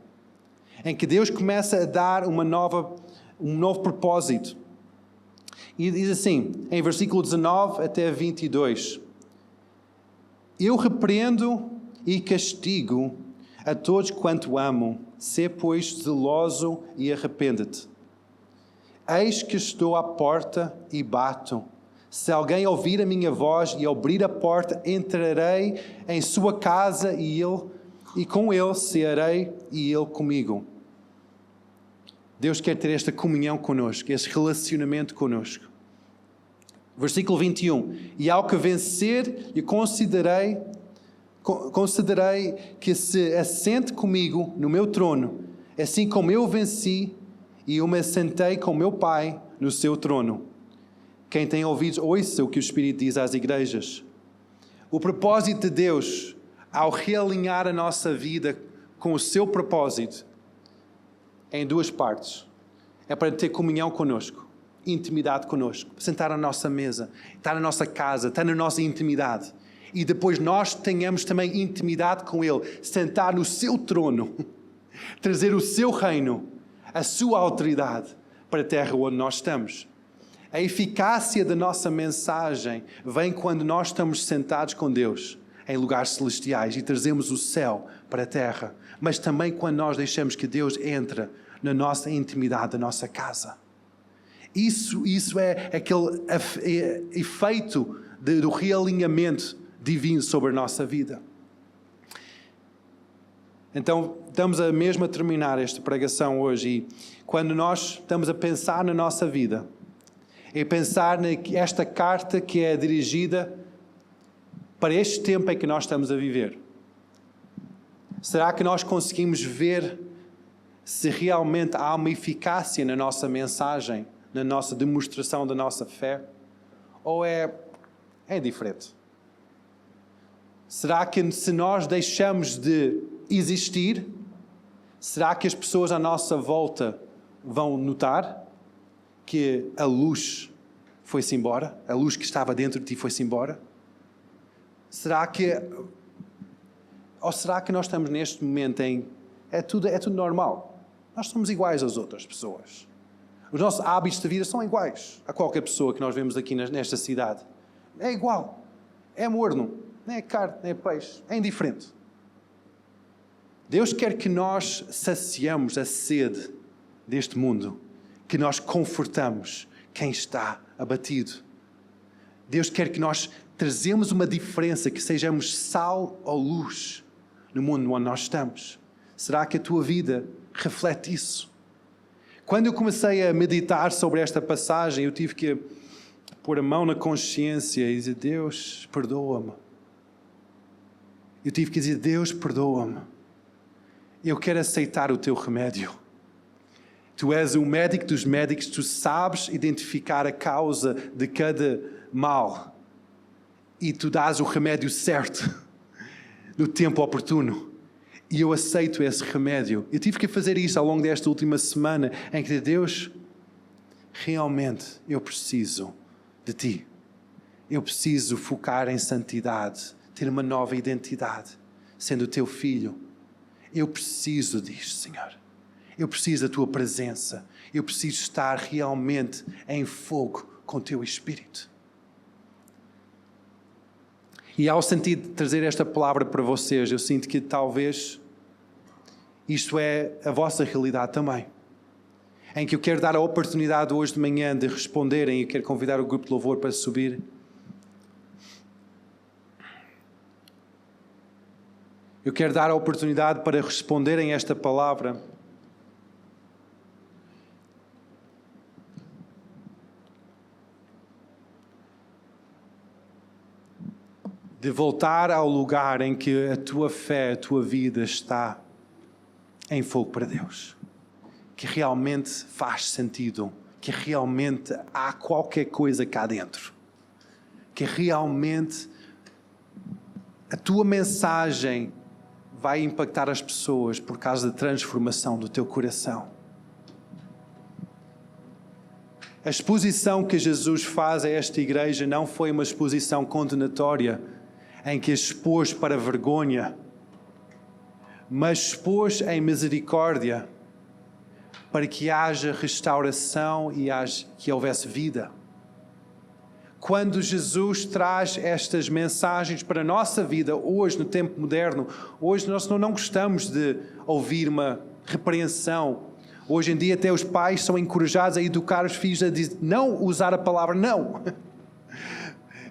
em que Deus começa a dar um novo propósito. E diz assim, em versículo 19 até 22. Eu repreendo e castigo a todos quanto amo. Sê, pois, zeloso e arrepende-te. Eis que estou à porta e bato. Se alguém ouvir a minha voz e abrir a porta, entrarei em sua casa e com ele cearei e ele comigo. Deus quer ter esta comunhão connosco, este relacionamento connosco. Versículo 21. E ao que vencer, lhe considerei que se assente comigo no meu trono, assim como eu venci e eu me assentei com meu Pai no seu trono. Quem tem ouvidos, ouça o que o Espírito diz às igrejas. O propósito de Deus, ao realinhar a nossa vida com o seu propósito, em 2 partes. É para ter comunhão connosco, intimidade connosco, sentar à nossa mesa, estar na nossa casa, estar na nossa intimidade. E depois nós tenhamos também intimidade com Ele, sentar no seu trono, trazer o seu reino, a sua autoridade para a terra onde nós estamos. A eficácia da nossa mensagem vem quando nós estamos sentados com Deus em lugares celestiais e trazemos o céu para a terra, mas também quando nós deixamos que Deus entre na nossa intimidade da nossa casa. Isso é aquele efeito do realinhamento divino sobre a nossa vida. Então, estamos mesmo a terminar esta pregação hoje e quando nós estamos a pensar na nossa vida, e pensar nesta carta que é dirigida para este tempo em que nós estamos a viver. Será que nós conseguimos ver se realmente há uma eficácia na nossa mensagem, na nossa demonstração da nossa fé? Ou é diferente? Será que se nós deixamos de existir, será que as pessoas à nossa volta vão notar que a luz foi-se embora? A luz que estava dentro de ti foi-se embora? Ou será que nós estamos neste momento em... É tudo normal. Nós somos iguais às outras pessoas. Os nossos hábitos de vida são iguais a qualquer pessoa que nós vemos aqui nesta cidade. É igual. É morno. Nem é carne, nem é peixe. É indiferente. Deus quer que nós saciamos a sede deste mundo. Que nós confortamos quem está abatido. Deus quer que nós trazemos uma diferença, que sejamos sal ou luz no mundo onde nós estamos. Será que a tua vida reflete isso? Quando eu comecei a meditar sobre esta passagem, eu tive que pôr a mão na consciência e dizer: Deus, perdoa-me. Eu tive que dizer: Deus, perdoa-me. Eu quero aceitar o teu remédio. Tu és o médico dos médicos, tu sabes identificar a causa de cada mal. E tu dás o remédio certo, no tempo oportuno. E eu aceito esse remédio. Eu tive que fazer isso ao longo desta última semana, em que Deus, realmente eu preciso de ti. Eu preciso focar em santidade, ter uma nova identidade, sendo o teu filho. Eu preciso disto, Senhor. Eu preciso da tua presença. Eu preciso estar realmente em fogo com o teu Espírito. E ao sentir trazer esta palavra para vocês, eu sinto que talvez isto é a vossa realidade também. Em que eu quero dar a oportunidade hoje de manhã de responderem, e quero convidar o grupo de louvor para subir. Eu quero dar a oportunidade para responderem esta palavra. De voltar ao lugar em que a tua fé, a tua vida está em fogo para Deus. Que realmente faz sentido. Que realmente há qualquer coisa cá dentro. Que realmente a tua mensagem vai impactar as pessoas por causa da transformação do teu coração. A exposição que Jesus faz a esta igreja não foi uma exposição condenatória, em que expôs para vergonha, mas expôs em misericórdia, para que haja restauração e que houvesse vida. Quando Jesus traz estas mensagens para a nossa vida, hoje, no tempo moderno, hoje nós não gostamos de ouvir uma repreensão. Hoje em dia até os pais são encorajados a educar os filhos a dizer, não usar a palavra não.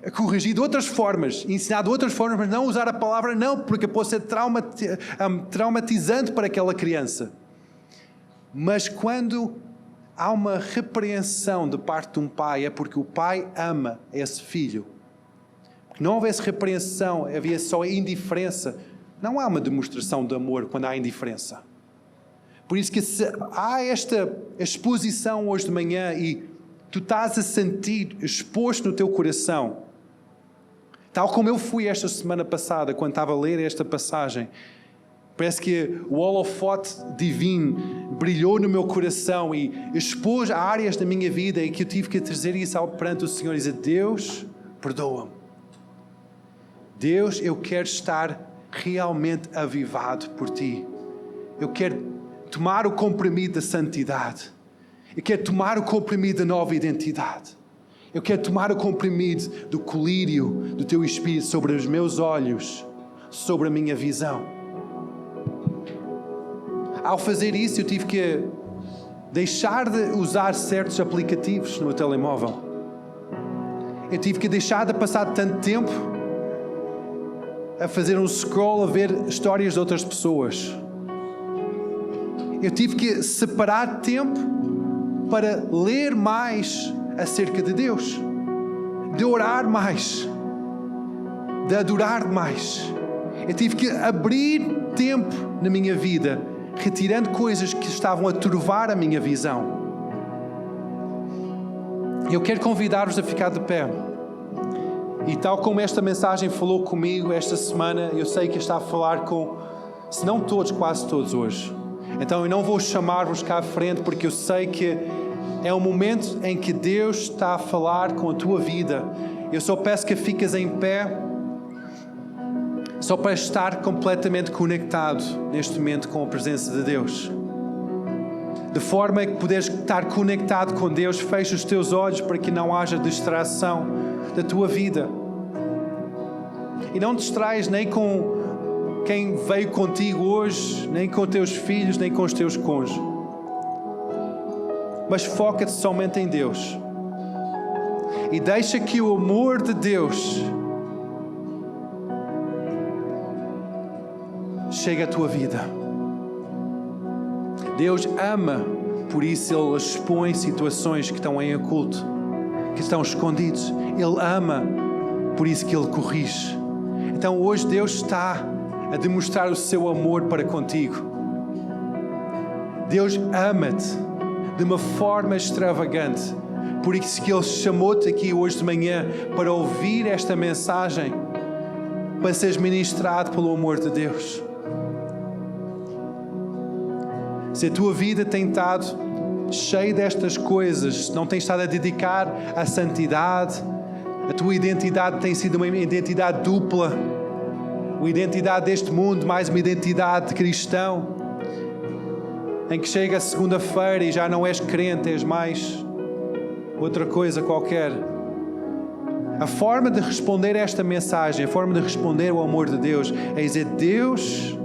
A corrigir de outras formas, ensinar de outras formas, mas não usar a palavra não, porque pode ser traumatizante para aquela criança. Mas quando há uma repreensão de parte de um pai, é porque o pai ama esse filho. Porque não houvesse repreensão, havia só indiferença. Não há uma demonstração de amor quando há indiferença. Por isso que se há esta exposição hoje de manhã e tu estás a sentir exposto no teu coração, tal como eu fui esta semana passada, quando estava a ler esta passagem, parece que o holofote divino brilhou no meu coração e expôs áreas da minha vida e que eu tive que trazer isso perante o Senhor e dizer, Deus, perdoa-me. Deus, eu quero estar realmente avivado por Ti. Eu quero tomar o comprimido da santidade. Eu quero tomar o comprimido da nova identidade. Eu quero tomar o comprimido do colírio do Teu Espírito sobre os meus olhos, sobre a minha visão. Ao fazer isso, eu tive que deixar de usar certos aplicativos no meu telemóvel. Eu tive que deixar de passar tanto tempo a fazer um scroll, a ver histórias de outras pessoas. Eu tive que separar tempo para ler mais acerca de Deus, de orar mais, de adorar mais. Eu tive que abrir tempo na minha vida, retirando coisas que estavam a turvar a minha visão. Eu quero convidar-vos a ficar de pé. E tal como esta mensagem falou comigo esta semana, eu sei que está a falar com, se não todos, quase todos hoje. Então eu não vou chamar-vos cá à frente porque eu sei que é um momento em que Deus está a falar com a tua vida. Eu só peço que fiques em pé, só para estar completamente conectado neste momento com a presença de Deus. De forma que poderes estar conectado com Deus, fecha os teus olhos para que não haja distração da tua vida. E não te distraias nem com quem veio contigo hoje, nem com os teus filhos, nem com os teus cônjuges. Mas foca-te somente em Deus. E deixa que o amor de Deus chegue à tua vida. Deus ama, por isso Ele expõe situações que estão em oculto, que estão escondidos. Ele ama, por isso que Ele corrige. Então hoje Deus está a demonstrar o seu amor para contigo. Deus ama-te de uma forma extravagante. Por isso que Ele chamou-te aqui hoje de manhã para ouvir esta mensagem, para seres ministrado pelo amor de Deus. Se a tua vida tem estado cheia destas coisas, se não tens estado a dedicar à santidade, a tua identidade tem sido uma identidade dupla, uma identidade deste mundo, mais uma identidade de cristão, em que chega a segunda-feira e já não és crente, és mais outra coisa qualquer. A forma de responder a esta mensagem, a forma de responder ao amor de Deus, é dizer: Deus,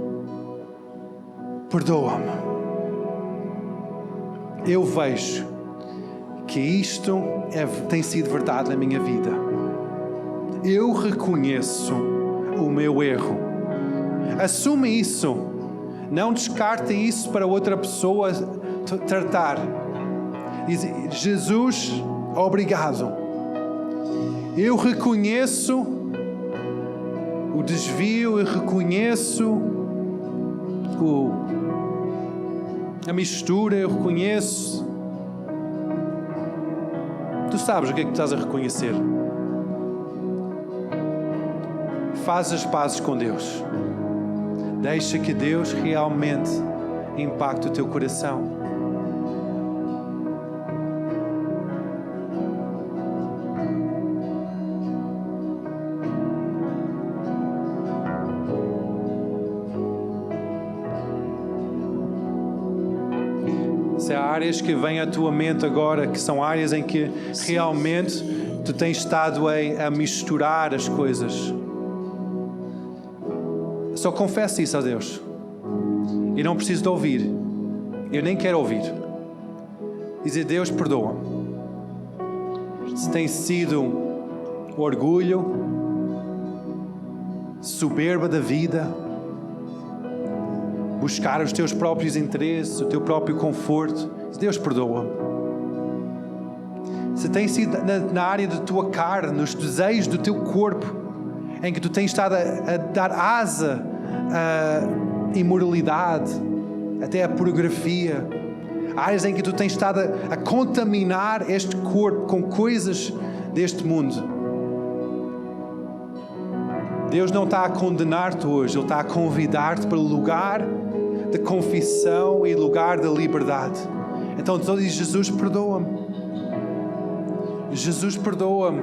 perdoa-me. Eu vejo que isto tem sido verdade na minha vida. Eu reconheço o meu erro. Assume isso. Não descarte isso para outra pessoa tratar. Diz: Jesus, obrigado. Eu reconheço o desvio, eu reconheço a mistura, eu reconheço. Tu sabes o que é que tu estás a reconhecer. Faz as pazes com Deus. Deixa que Deus realmente impacte o teu coração. Se há áreas que vêm à tua mente agora, que são áreas em que realmente tu tens estado a misturar as coisas, só confessa isso a Deus. E não preciso de ouvir. Eu nem quero ouvir. Dizer: Deus, perdoa-me. Se tem sido orgulho, soberba da vida, buscar os teus próprios interesses, o teu próprio conforto, Deus, perdoa-me. Se tem sido na área da tua carne, nos desejos do teu corpo, em que tu tens estado a dar asa à imoralidade, até à pornografia, áreas em que tu tens estado a contaminar este corpo com coisas deste mundo, Deus não está a condenar-te hoje, Ele está a convidar-te para o lugar de confissão e lugar de liberdade. Então tu dizes: Jesus, perdoa-me. Jesus, perdoa-me.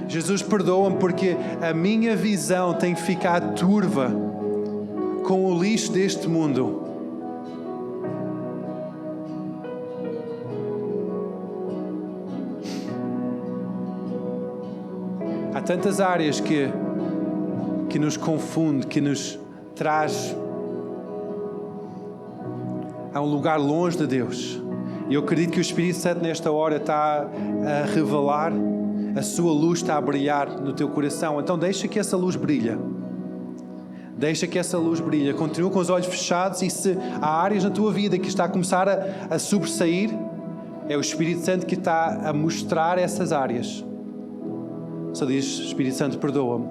Jesus, perdoa-me, porque a minha visão tem ficado turva com o lixo deste mundo. Há tantas áreas que nos confunde, que nos traz a um lugar longe de Deus. E eu acredito que o Espírito Santo nesta hora está a revelar, a sua luz está a brilhar no teu coração. Então deixa que essa luz brilhe. Deixa que essa luz brilhe. Continua com os olhos fechados, e se há áreas na tua vida que está a começar a sobressair, é o Espírito Santo que está a mostrar essas áreas. Só diz: Espírito Santo, perdoa-me.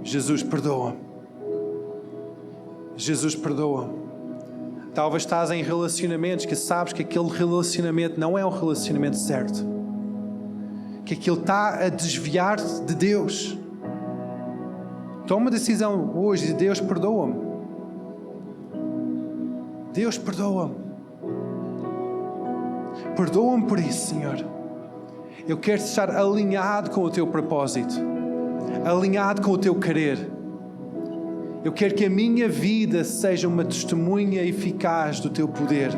Jesus, perdoa-me. Jesus, perdoa-me. Talvez estás em relacionamentos que sabes que aquele relacionamento não é um relacionamento certo, que aquilo está a desviar-te de Deus. Toma uma decisão hoje e: Deus, perdoa-me. Deus, perdoa-me. Perdoa-me por isso, Senhor. Eu quero estar alinhado com o Teu propósito, alinhado com o Teu querer. Eu quero que a minha vida seja uma testemunha eficaz do Teu poder.